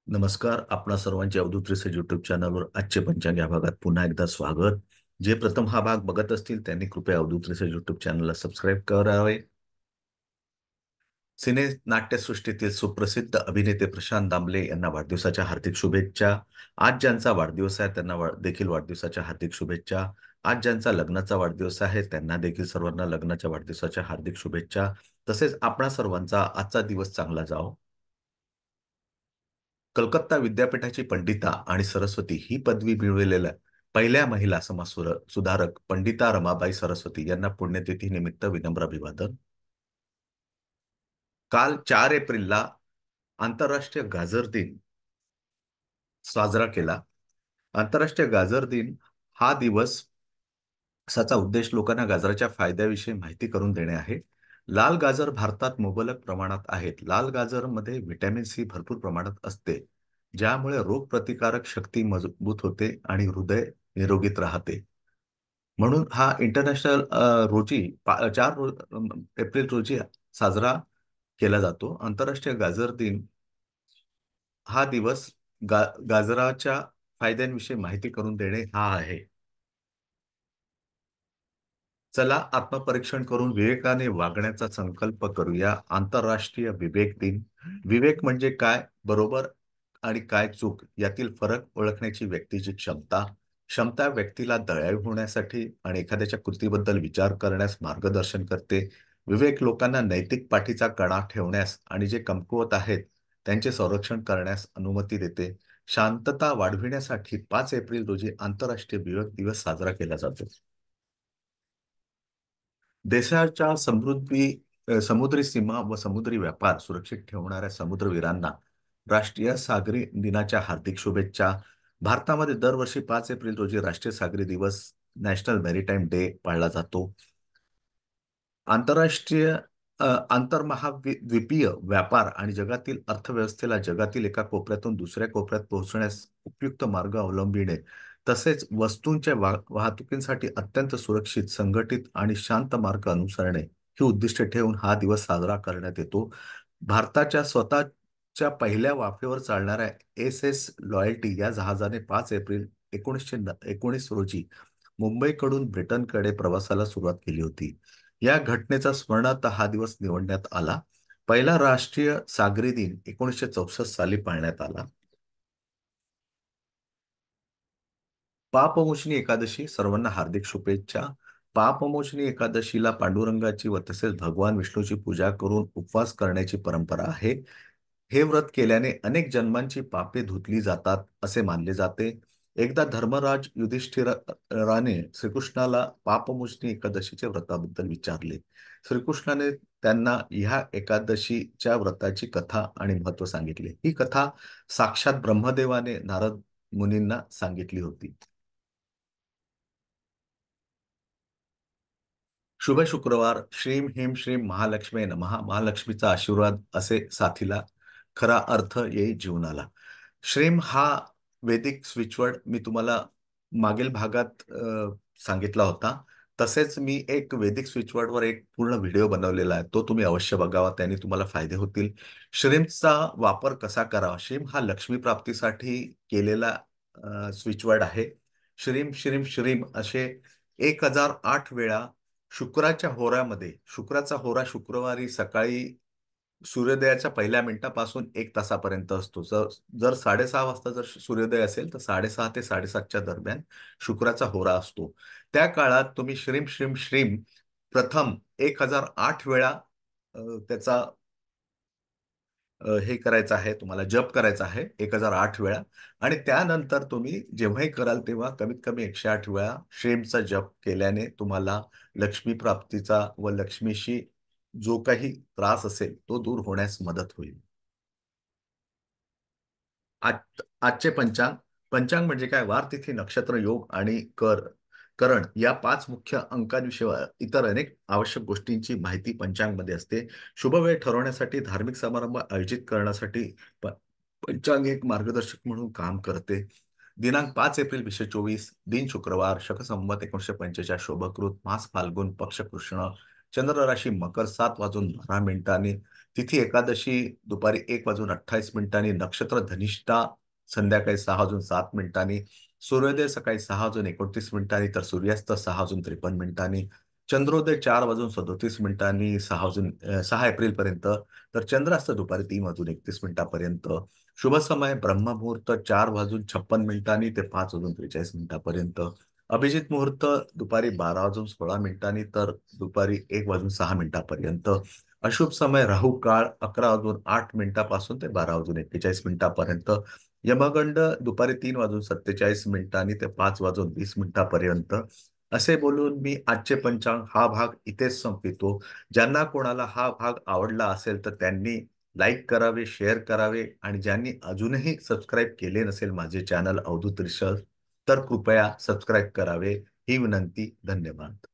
नमस्कार. आपणा सर्वांचे अवधूत रिसर्च युट्यूब चॅनलवर आजचे पंचांग या भागात पुन्हा एकदा स्वागत. जे प्रथम हा भाग बघत असतील त्यांनी कृपया अवधूत रिसर्च युट्यूब चॅनलला सबस्क्राईब करावे. सिने नाट्यसृष्टीतील सुप्रसिद्ध अभिनेते प्रशांत दामले यांना वाढदिवसाच्या हार्दिक शुभेच्छा. आज ज्यांचा वाढदिवस आहे त्यांना देखील वाढदिवसाच्या हार्दिक शुभेच्छा. आज ज्यांचा लग्नाचा वाढदिवस आहे त्यांना देखील सर्वांना लग्नाच्या वाढदिवसाच्या हार्दिक शुभेच्छा. तसेच आपणा सर्वांचा आजचा दिवस चांगला जाओ. कलकत्ता विद्यापीठाची पंडिता आणि सरस्वती ही पदवी मिळवलेल्या पहिल्या महिला सुधारक पंडिता रमाबाई सरस्वती यांना पुण्यतिथी निमित्त विनम्र अभिवादन. काल 4 एप्रिलला आंतरराष्ट्रीय गाजर दिन साजरा केला. आंतरराष्ट्रीय गाजर दिन हा दिवस चा उद्देश लोकांना गाजराच्या फायद्याविषयी माहिती करून देणे आहे. लाल गाजर भारतात मुबलक प्रमाणात आहेत. लाल गाजरमध्ये व्हिटॅमिन सी भरपूर प्रमाणात असते, ज्यामुळे रोगप्रतिकारक शक्ती मजबूत होते आणि हृदय निरोगीत राहते. म्हणून हा इंटरनॅशनल 4 एप्रिल रोजी साजरा केला जातो. आंतरराष्ट्रीय गाजर दिन हा दिवस गाजराच्या फायद्यांविषयी माहिती करून देणे हा आहे. चला आत्मपरीक्षण करून विवेकाने वागण्याचा संकल्प करूया. आंतरराष्ट्रीय विवेक दिन. विवेक म्हणजे काय, बरोबर आणि काय चूक यातील फरक ओळखण्याची व्यक्तीची क्षमता. क्षमता व्यक्तीला दयाळू होण्यासाठी आणि एखाद्याच्या कृतीबद्दल विचार करण्यास मार्गदर्शन करते. विवेक लोकांना नैतिक पाठीचा कणा ठेवण्यास आणि जे कमकुवत आहेत त्यांचे संरक्षण करण्यास अनुमती देते. शांतता वाढविण्यासाठी 5 एप्रिल रोजी आंतरराष्ट्रीय विवेक दिवस साजरा केला जातो. देशाच्या समुद्री सीमा व समुद्री व्यापार सुरक्षित ठेवणाऱ्या समुद्रवीरांना राष्ट्रीय सागरी दिनाच्या हार्दिक शुभेच्छा. भारतामध्ये दरवर्षी 5 एप्रिल रोजी राष्ट्रीय सागरी दिवस नॅशनल मॅरीटाईम डे पाळला जातो. आंतरराष्ट्रीय आंतरमहाद्वीपीय व्यापार आणि जगातील अर्थव्यवस्थेला जगातील एका कोपऱ्यातून दुसऱ्या कोपऱ्यात पोहोचण्यास उपयुक्त मार्ग अवलंबिणे तसेच वस्तूंच्या वाहतुकीसाठी अत्यंत सुरक्षित, संघटित आणि शांत मार्ग अनुसरणे ही उद्दिष्ट ठेवून हा दिवस साजरा करण्यात येतो. भारताच्या स्वतःच्या पहिल्या वाफेवर चालणाऱ्या एस लॉयल्टी या जहाजाने 5 एप्रिल 1919 रोजी मुंबईकडून ब्रिटनकडे प्रवासाला सुरुवात केली होती. या घटनेचा स्मरणार्थ हा दिवस निवडण्यात आला. पहिला राष्ट्रीय सागरी दिन 1964 साली पाळण्यात आला. पापमोचनी एकादशी सर्वांना हार्दिक शुभेच्छा. पापमोचनी एकादशीला पांडुरंगाची व तसेच भगवान विष्णूची पूजा करून उपवास करण्याची परंपरा आहे. हे व्रत केल्याने अनेक जन्मांची पापे धुतली जातात असे मानले जाते. एकदा धर्मराज युधिष्ठिराने श्रीकृष्णाला पापमोचनी एकादशीच्या व्रताबद्दल विचारले. श्रीकृष्णाने त्यांना ह्या एकादशीच्या व्रताची कथा आणि महत्त्व सांगितले. ही कथा साक्षात ब्रह्मदेवाने नारद मुनींना सांगितली होती. शुभ शुक्रवार. श्रीम ह्रीं श्रीम महालक्ष्मी नमः. महालक्ष्मीचा आशीर्वाद असे साथीला खरा अर्थ येई जीवनाला. श्रीम हा वैदिक स्विचवर्ड मी तुम्हाला मागील भागात सांगितला होता. तसेच मी एक वैदिक स्विचवर्डवर एक पूर्ण व्हिडिओ बनवलेला आहे. तो तुम्ही अवश्य बघावा, त्याने तुम्हाला फायदे होतील. श्रीमचा वापर कसा करावा. श्रीम हा लक्ष्मी प्राप्तीसाठी केलेला स्विचवर्ड आहे. श्रीम श्रीम श्रीम असे 1008 वेळा शुक्राच्या होरामध्ये, शुक्राचा होरा शुक्रवारी सकाळी सूर्योदयाच्या पहिल्या मिनिटापासून 1 तासापर्यंत असतो. जर 6:30 वाजता जर सूर्योदय असेल तर 6:30 ते 7:30च्या दरम्यान शुक्राचा होरा असतो. त्या काळात तुम्ही श्रीम श्रीम श्रीम प्रथम 1008 वेळा त्याचा हे करायचं आहे, तुम्हाला जप करायचा आहे 1008 वेळा. आणि त्यानंतर तुम्ही जेव्हाही कराल तेव्हा कमीत कमी 108 वेळा श्रीमचा जप केल्याने तुम्हाला लक्ष्मी प्राप्तीचा व लक्ष्मीशी जो काही त्रास असेल तो दूर होण्यास मदत होईल. आजचे पंचांग. पंचांग म्हणजे काय, वार, तिथी, नक्षत्र, योग आणि करण या 5 मुख्य अंकांविषयी इतर अनेक आवश्यक गोष्टींची माहिती पंचांगमध्ये असते. शुभ वेळ ठरवण्यासाठी, धार्मिक समारंभ आयोजित करण्यासाठी पंचांग एक मार्गदर्शक म्हणून काम करते. दिनांक 5 एप्रिल 2024, दिन शुक्रवार, शक संवत 1945, शोभकृत, मास फाल्गुन, पक्ष कृष्ण, चंद्र राशी मकर, 7:12 मिनिटांनी, तिथी एकादशी दुपारी 1:28 नक्षत्र धनिष्ठा संध्याकाळी 6:07 सूर्योदय सकाळी 6:29 तर सूर्यास्त 6:53 चंद्रोदय 4:37 6 एप्रिलपर्यंत तर चंद्रास्त दुपारी 3:31 शुभ समय ब्रह्ममुहूर्त 4:56 ते 5:43 अभिजित मुहूर्त दुपारी 12:16 तर दुपारी 1:06 अशुभ समय राहू काळ 11:08 पासून ते 12:41 यमगंड दुपारी 3:47 ते 5:20 असे बोलून मी आजचे पंचांग हा भाग इथेच संपवितो. ज्यांना कोणाला हा भाग आवडला असेल तर त्यांनी लाईक करावे, शेअर करावे आणि ज्यांनी अजूनही सबस्क्राईब केले नसेल माझे चॅनल अवधूत रिसर्च तर कृपया सबस्क्राईब करावे ही विनंती. धन्यवाद.